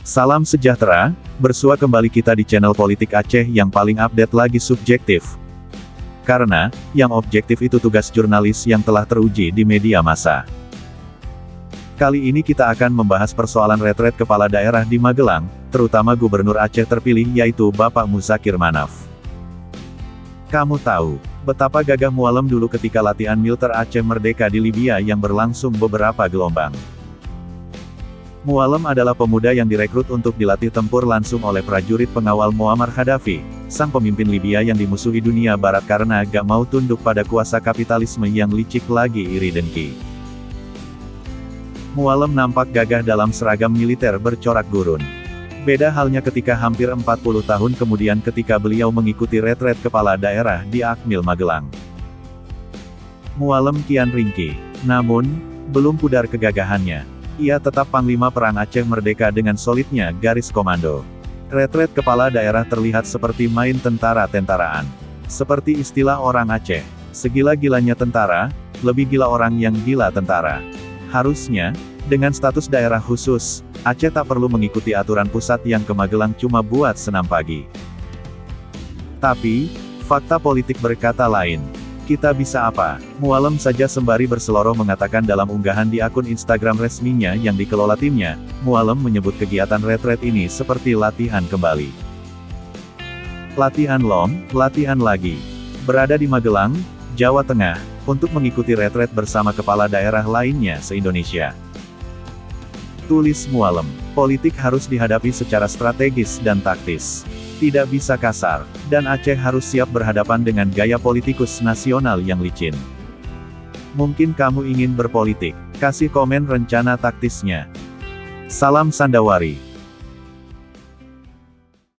Salam sejahtera, bersua kembali kita di channel Politik Aceh yang paling update lagi subjektif. Karena, yang objektif itu tugas jurnalis yang telah teruji di media massa. Kali ini kita akan membahas persoalan retret kepala daerah di Magelang, terutama Gubernur Aceh terpilih yaitu Bapak Muzakir Manaf. Kamu tahu, betapa gagah Mualem dulu ketika latihan militer Aceh Merdeka di Libya yang berlangsung beberapa gelombang. Mualem adalah pemuda yang direkrut untuk dilatih tempur langsung oleh prajurit pengawal Muammar Gaddafi, sang pemimpin Libya yang dimusuhi dunia barat karena gak mau tunduk pada kuasa kapitalisme yang licik lagi iri dengki. Mualem nampak gagah dalam seragam militer bercorak gurun. Beda halnya ketika hampir 40 tahun kemudian ketika beliau mengikuti retret kepala daerah di Akmil Magelang. Mualem kian ringkih, namun, belum pudar kegagahannya. Ia tetap Panglima Perang Aceh Merdeka dengan solidnya garis komando. Retret kepala daerah terlihat seperti main tentara-tentaraan. Seperti istilah orang Aceh, segila-gilanya tentara, lebih gila orang yang gila tentara. Harusnya, dengan status daerah khusus, Aceh tak perlu mengikuti aturan pusat yang ke Magelang cuma buat senam pagi. Tapi, fakta politik berkata lain. Kita bisa apa? Mualem saja sembari berseloroh mengatakan dalam unggahan di akun Instagram resminya yang dikelola timnya, Mualem menyebut kegiatan retret ini seperti latihan kembali. Latihan latihan lagi. Berada di Magelang, Jawa Tengah, untuk mengikuti retret bersama kepala daerah lainnya se-Indonesia. Tulis Mualem, politik harus dihadapi secara strategis dan taktis. Tidak bisa kasar, dan Aceh harus siap berhadapan dengan gaya politikus nasional yang licin. Mungkin kamu ingin berpolitik, kasih komen rencana taktisnya. Salam Sandawari.